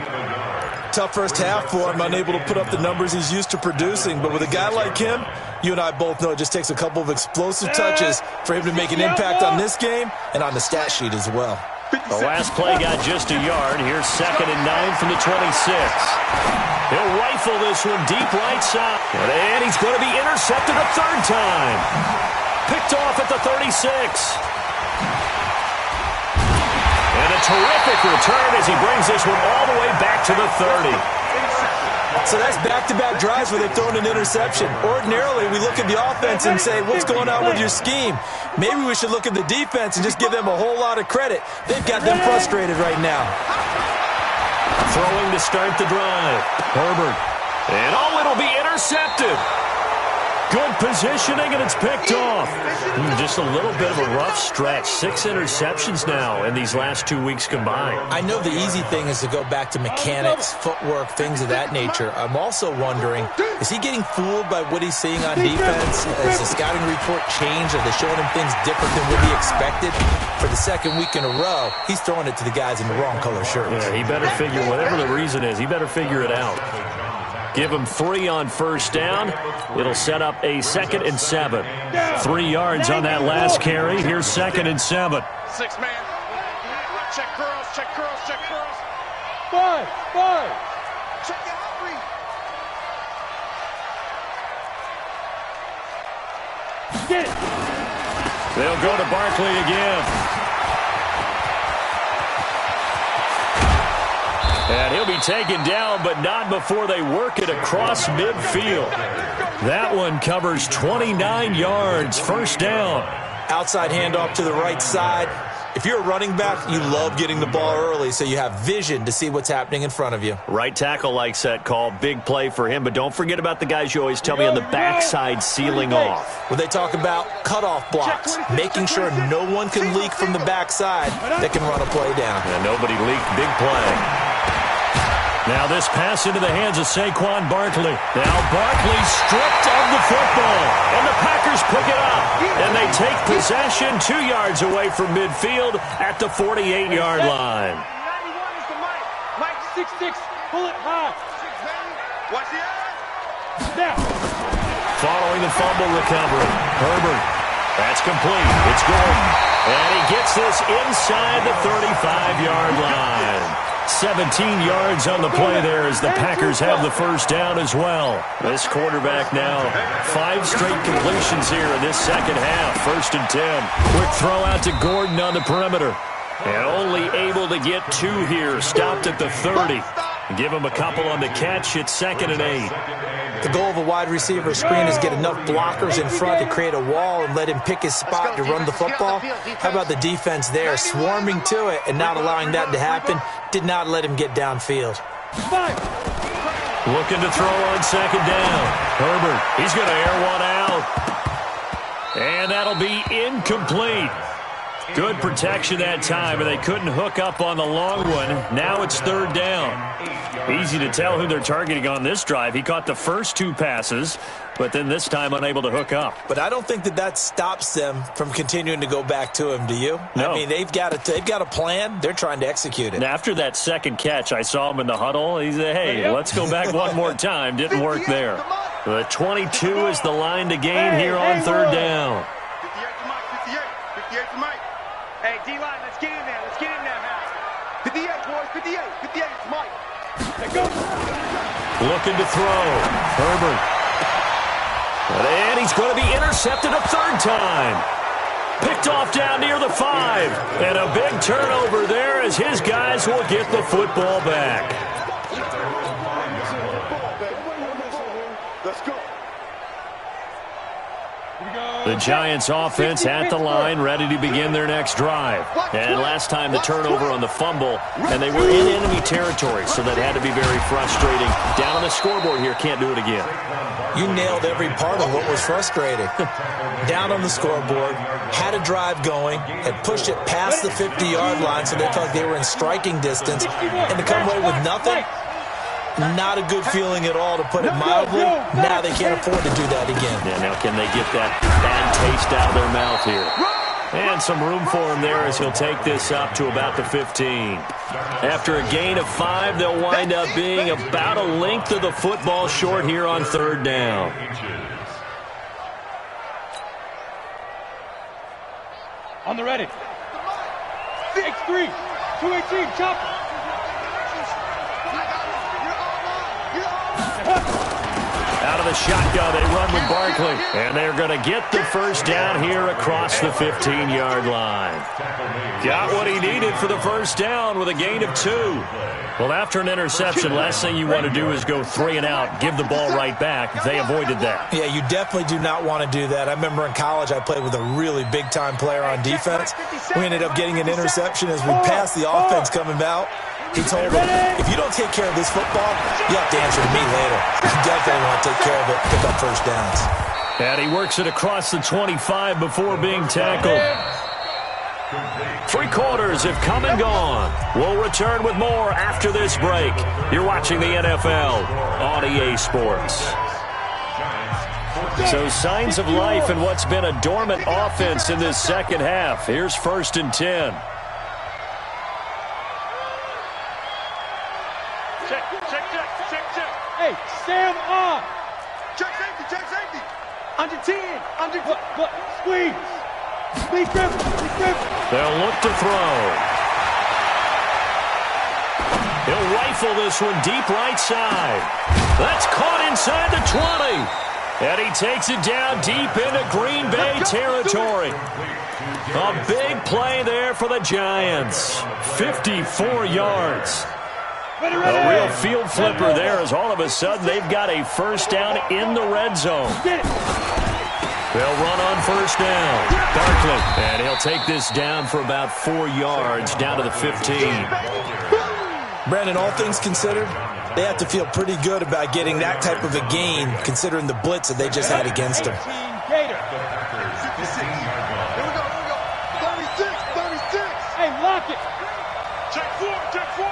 Tough first half for him, unable to put up the numbers he's used to producing. But with a guy like him, you and I both know it just takes a couple of explosive touches for him to make an impact on this game and on the stat sheet as well. The last play got just a yard. Here's 2nd and 9 from the 26. He'll rifle this one deep right side. And he's going to be intercepted a 3rd time. Picked off at the 36. And a terrific return as he brings this one all the way back to the 30. So that's back-to-back drives where they've thrown an interception. Ordinarily, we look at the offense and say, what's going on with your scheme? Maybe we should look at the defense and just give them a whole lot of credit. They've got them frustrated right now. Throwing to start the drive. Herbert. And it'll be intercepted. Good positioning, and it's picked off. Just a little bit of a rough stretch. 6 interceptions now in these last 2 weeks combined. I know the easy thing is to go back to mechanics, footwork, things of that nature. I'm also wondering, is he getting fooled by what he's seeing on defense? Has the scouting report changed? Are they showing him things different than what he expected? For the 2nd week in a row, he's throwing it to the guys in the wrong color shirts. Yeah, he better figure, whatever the reason is, he better figure it out. Give him 3 on first down. It'll set up a 2nd and 7. 3 yards on that last carry. Here's 2nd and 7. 6 man. Check curls, check curls, check curls. 5. Check it out, Reed. Get it. They'll go to Barkley again. And he'll be taken down, but not before they work it across midfield. That one covers 29 yards. First down. Outside handoff to the right side. If you're a running back, you love getting the ball early so you have vision to see what's happening in front of you. Right tackle likes that call. Big play for him, but don't forget about the guys you always tell me on the backside sealing off. When they talk about cutoff blocks, making sure no one can leak from the backside that can run a play down. And nobody leaked. Big play. Now this pass into the hands of Saquon Barkley. Now Barkley stripped of the football. And the Packers pick it up. And they take possession 2 yards away from midfield at the 48-yard line. 91 is the Mike. Mike 6'6". Pull it high. Watch the eye. Now. Following the fumble recovery, Herbert. That's complete. It's Gordon. And he gets this inside the 35-yard line. 17 yards on the play there as the Packers have the first down as well. This quarterback now 5 straight completions here in this second half. 1st and 10. Quick throw out to Gordon on the perimeter. And only able to get 2 here. Stopped at the 30. Give him a couple on the catch. It's 2nd and 8. The goal of a wide receiver screen is get enough blockers in front to create a wall and let him pick his spot to run the football. How about the defense there, swarming to it and not allowing that to happen? Did not let him get downfield. Looking to throw on 2nd down. Herbert, he's going to air one out. And that'll be incomplete. Good protection that time, and they couldn't hook up on the long one. Now it's 3rd down. Easy to tell who they're targeting on this drive. He caught the first 2 passes, but then this time unable to hook up. But I don't think that stops them from continuing to go back to him, do you? No. I mean, they've got a plan. They're trying to execute it. And after that second catch, I saw him in the huddle. He said, hey, let's go back one more time. Didn't work there. The 22 is the line to gain here on 3rd down. 58 to Mike. Hey, D-line, let's get in there. Let's get in there, man. 58, boys. 58. 58 to Mike. Let's go. Looking to throw. Herbert. And he's going to be intercepted a 3rd time. Picked off down near the 5. And a big turnover there as his guys will get the football back. Let's go. The Giants offense at the line, ready to begin their next drive. And last time the turnover on the fumble, and they were in enemy territory, so that had to be very frustrating. Down on the scoreboard here, can't do it again. You nailed every part of what was frustrating. Down on the scoreboard, had a drive going, had pushed it past the 50-yard line so they felt like they were in striking distance, and to come away with nothing, not a good feeling at all, to put it mildly. Now they can't afford to do that again. Yeah, now can they get that bad taste out of their mouth here? And some room for him there as he'll take this up to about the 15. After a gain of 5, they'll wind up being about a length of the football short here on 3rd down. On the ready. 6-3. 2-18. Chopper. Out of the shotgun, they run with Barkley. And they're going to get the first down here across the 15-yard line. Got what he needed for the first down with a gain of 2. Well, after an interception, last thing you want to do is go 3 and out, give the ball right back. They avoided that. Yeah, you definitely do not want to do that. I remember in college I played with a really big-time player on defense. We ended up getting an interception as we passed the offense coming out. He told him, if you don't take care of this football, you have to answer to me later. You definitely want to take care of it, pick up first downs. And he works it across the 25 before being tackled. 3 quarters have come and gone. We'll return with more after this break. You're watching the NFL on EA Sports. So signs of life in what's been a dormant offense in this second half. Here's 1st and 10. Hey, Sam on. Check safety. Check safety. Under 10. Under 10. Squeeze. Squeeze Griffin. Squeeze Griffin. They'll look to throw. He'll rifle this one deep right side. That's caught inside the 20. And he takes it down deep into Green Bay territory. A big play there for the Giants. 54 yards. A real field flipper there as all of a sudden they've got a first down in the red zone. They'll run on first down. Barkley, and he'll take this down for about 4 yards down to the 15. Brandon, all things considered, they have to feel pretty good about getting that type of a gain considering the blitz that they just had against them. 56. Here we go. 36. Hey, lock it. Check 4. Check 4.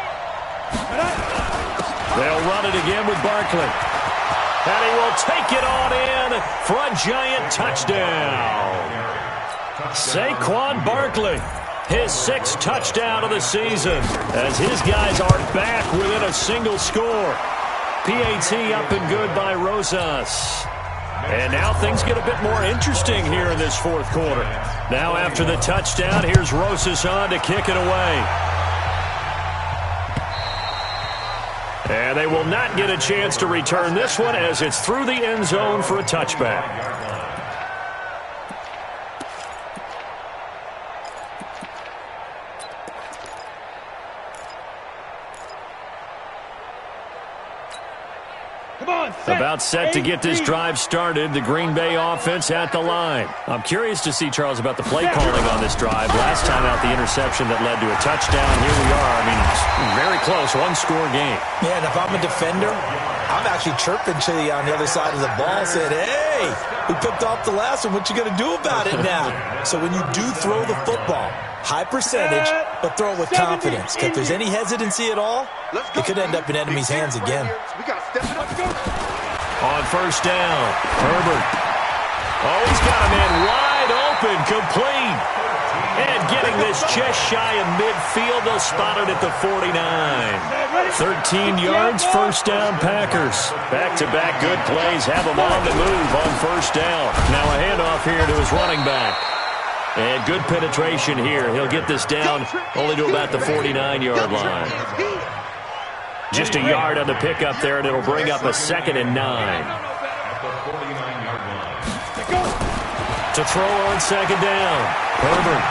They'll run it again with Barkley. And he will take it on in for a giant touchdown. Saquon Barkley, his 6th touchdown of the season, as his guys are back within a single score. PAT up and good by Rosas. And now things get a bit more interesting here in this fourth quarter. Now after the touchdown, here's Rosas on to kick it away. And they will not get a chance to return this one as it's through the end zone for a touchback. About set to get this drive started. The Green Bay offense at the line. I'm curious to see, Charles, about the play calling on this drive. Last time out, the interception that led to a touchdown. Here we are. I mean, it's very close. One-score game. Yeah, and if I'm a defender, I'm actually chirping to you on the other side of the ball saying, hey, we picked off the last one. What you going to do about it now? So when you do throw the football, high percentage, but throw it with confidence. If there's any hesitancy at all, it could end up in enemy's hands again. On first down, Herbert. Oh, he's got a man wide open, complete. And getting this just shy of midfield, they'll spot it at the 49. 13 yards, first down, Packers. Back-to-back good plays, have them on the move on first down. Now a handoff here to his running back. And good penetration here. He'll get this down only to about the 49-yard line. Just a yard on the pickup there, and it'll bring up a 2nd and 9. To throw on second down. Herbert.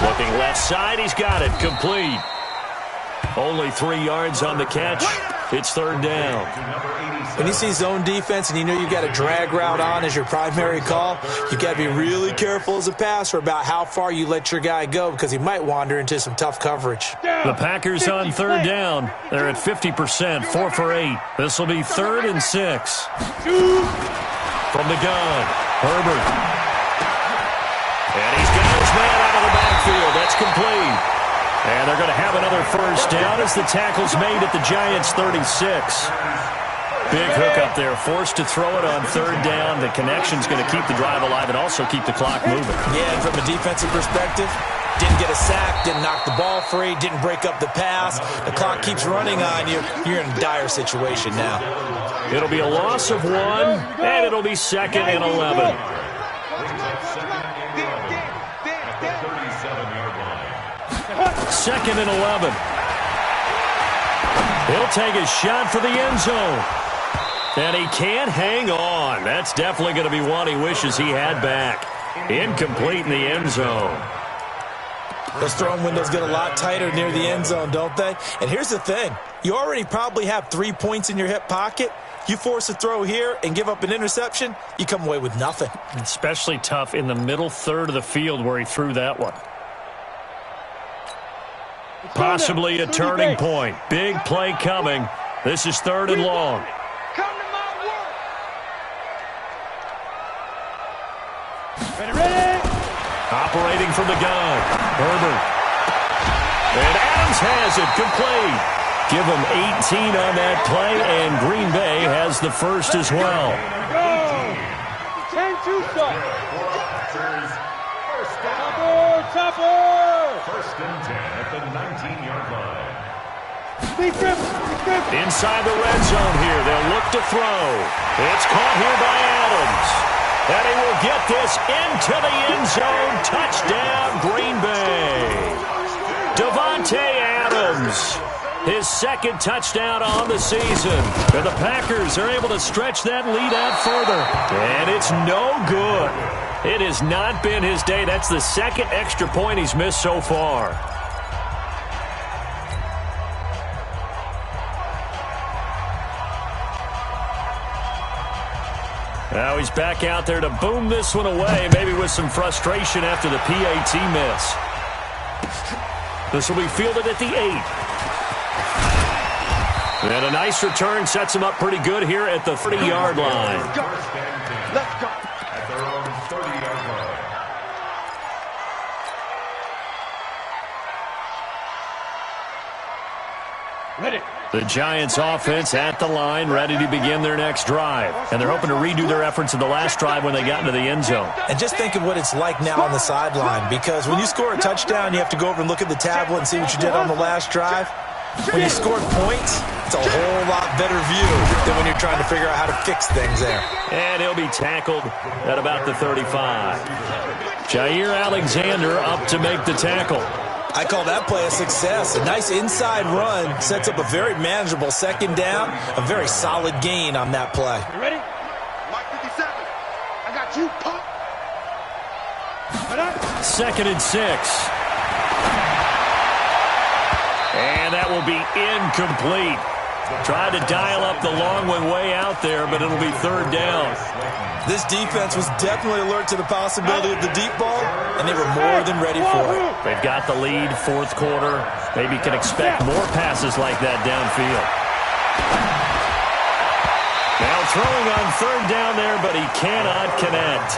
Looking left side, he's got it. Complete. Only 3 yards on the catch. It's third down. When you see zone defense and you know you've got a drag route on as your primary call, you've got to be really careful as a passer about how far you let your guy go because he might wander into some tough coverage. The Packers on third down. They're at 50%, 4 for 8. This will be 3rd and 6. From the gun, Herbert. And he's got his man out of the backfield. That's complete. And they're going to have another first down as the tackle's made at the Giants' 36. Big hook up there, forced to throw it on third down. The connection's going to keep the drive alive and also keep the clock moving. Yeah, and from a defensive perspective, didn't get a sack, didn't knock the ball free, didn't break up the pass. The clock keeps running on you. You're in a dire situation now. It'll be a loss of 1, and it'll be 2nd and 11. Second and 11. He'll take a shot for the end zone. And he can't hang on. That's definitely going to be one he wishes he had back. Incomplete in the end zone. Those throwing windows get a lot tighter near the end zone, don't they? And here's the thing. You already probably have 3 points in your hip pocket. You force a throw here and give up an interception, you come away with nothing. Especially tough in the middle third of the field where he threw that one. Possibly a turning point. Big play coming. This is 3rd and long. Ready. Operating from the gun. Herbert. And Adams has it. Complete. Give him 18 on that play, and Green Bay has the first as well. Go. 10-2 stop. Topper. First and 10 at the 19-yard line. Inside the red zone here. They'll look to throw. It's caught here by Adams. And he will get this into the end zone. Touchdown, Green Bay. Davante Adams. His 2nd touchdown on the season. And the Packers are able to stretch that lead out further. And it's no good. It has not been his day. That's the 2nd extra point he's missed so far. Now he's back out there to boom this one away, maybe with some frustration after the PAT miss. This will be fielded at the 8. And a nice return sets him up pretty good here at the 30-yard line. Let's go. At their own 30-yard line. Ready. The Giants offense at the line, ready to begin their next drive. And they're hoping to redo their efforts in the last drive when they got into the end zone. And just think of what it's like now on the sideline, because when you score a touchdown, you have to go over and look at the tablet and see what you did on the last drive. When you scored points, it's a whole lot better view than when you're trying to figure out how to fix things there. And he'll be tackled at about the 35. Jair Alexander up to make the tackle. I call that play a success. A nice inside run sets up a very manageable second down, a very solid gain on that play. You ready? Mike 57. I got you, punk. 2nd and 6. And that will be incomplete. Tried to dial up the long one way out there, but it'll be 3rd down. This defense was definitely alert to the possibility of the deep ball, and they were more than ready for it. They've got the lead, 4th quarter. Maybe can expect more passes like that downfield. Now throwing on 3rd down there, but he cannot connect.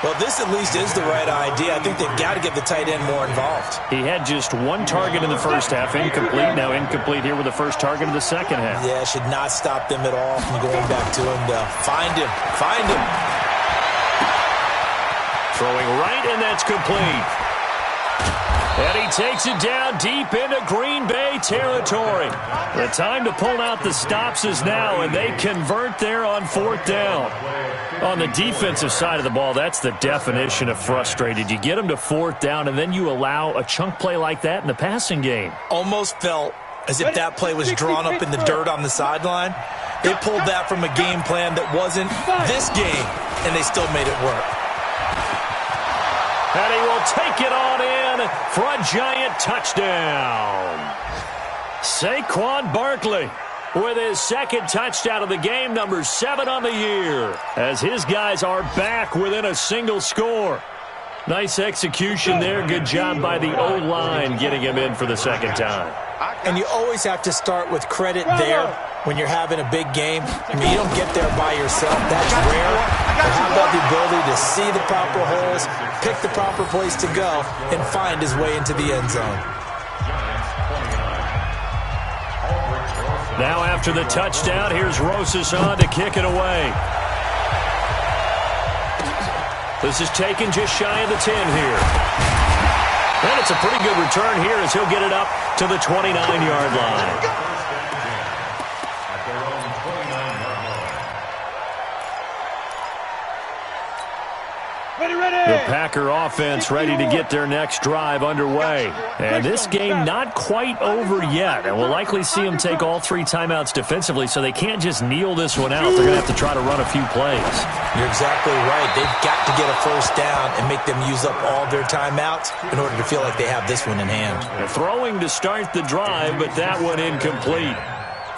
Well, this at least is the right idea. I think they've got to get the tight end more involved. He had just 1 target in the first half, incomplete. Now incomplete here with the first target of the second half. Yeah, should not stop them at all from going back to him to find him. Find him. Throwing right, and that's complete. And he takes it down deep into Green Bay territory. The time to pull out the stops is now, and they convert there on 4th down. On the defensive side of the ball, that's the definition of frustrated. You get them to 4th down, and then you allow a chunk play like that in the passing game. Almost felt as if that play was drawn up in the dirt on the sideline. They pulled that from a game plan that wasn't this game, and they still made it work. And he will take it on in for a giant touchdown. Saquon Barkley with his 2nd touchdown of the game, number 7 on the year, as his guys are back within a single score. Nice execution there. Good job by the O-line getting him in for the 2nd time. And you always have to start with credit there when you're having a big game. I mean, you don't get there by yourself. That's rare. But how about the ability to see the proper holes, pick the proper place to go, and find his way into the end zone? Now after the touchdown, here's Rosas on to kick it away. This is taken just shy of the 10 here. And it's a pretty good return here as he'll get it up to the 29-yard line. The Packer offense ready to get their next drive underway. And this game not quite over yet. And we'll likely see them take all 3 timeouts defensively, so they can't just kneel this one out. They're going to have to try to run a few plays. You're exactly right. They've got to get a 1st down and make them use up all their timeouts in order to feel like they have this one in hand. They're throwing to start the drive, but that one incomplete.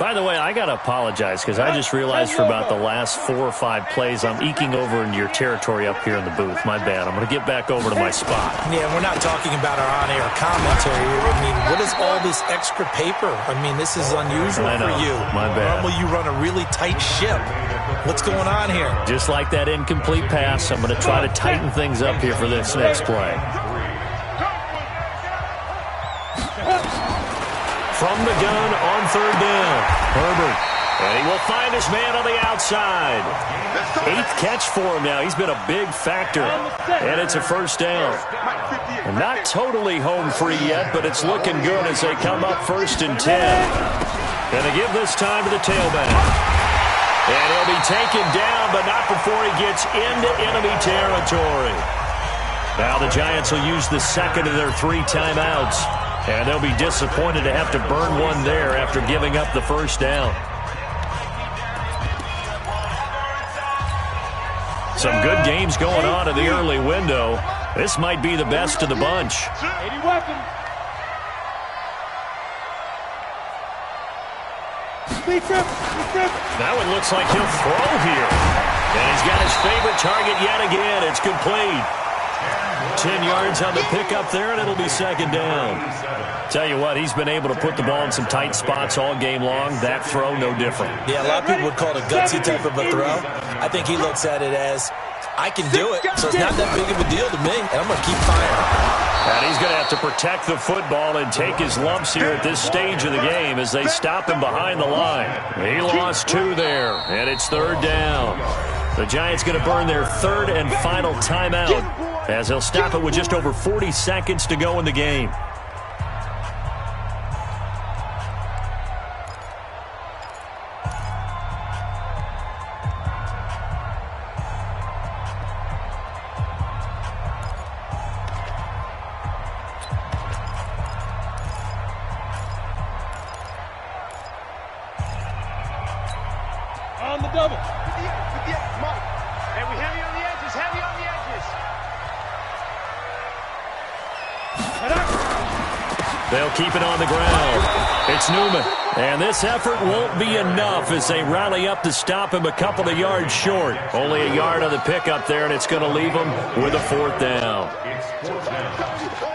By the way, I got to apologize because I just realized for about the last 4 or 5 plays I'm eking over into your territory up here in the booth. My bad. I'm going to get back over to my spot. Yeah, we're not talking about our on-air commentary. I mean, what is all this extra paper? I mean, this is unusual for you. My bad. Normally you run a really tight ship. What's going on here? Just like that incomplete pass, I'm going to try to tighten things up here for this next play. From the gun on 3rd down, Herbert. And he will find his man on the outside. 8th catch for him now. He's been a big factor. And it's a 1st down. And not totally home free yet, but it's looking good as they come up 1st and 10. And they give this time to the tailback. And he'll be taken down, but not before he gets into enemy territory. Now the Giants will use the 2nd of their 3 timeouts. And they'll be disappointed to have to burn one there after giving up the 1st down. Some good games going on in the early window. This might be the best of the bunch. 80 weapons. Speed trip. That one looks like he'll throw here. And he's got his favorite target yet again. It's complete. 10 yards on the pickup there, and it'll be 2nd down. Tell you what, he's been able to put the ball in some tight spots all game long. That throw, no different. Yeah, a lot of people would call it a gutsy type of a throw. I think he looks at it as, I can do it, so it's not that big of a deal to me, and I'm going to keep firing. And he's going to have to protect the football and take his lumps here at this stage of the game as they stop him behind the line. He lost 2 there, and it's 3rd down. The Giants going to burn their 3rd and final timeout as they'll stop it with just over 40 seconds to go in the game. double. 58, Mike. And we heavy on the edges, heavy on the edges. They'll keep it on the ground. It's Newman. And this effort won't be enough as they rally up to stop him a couple of yards short. Only a yard on the pickup there, and it's going to leave them with a 4th down. It's 4th down.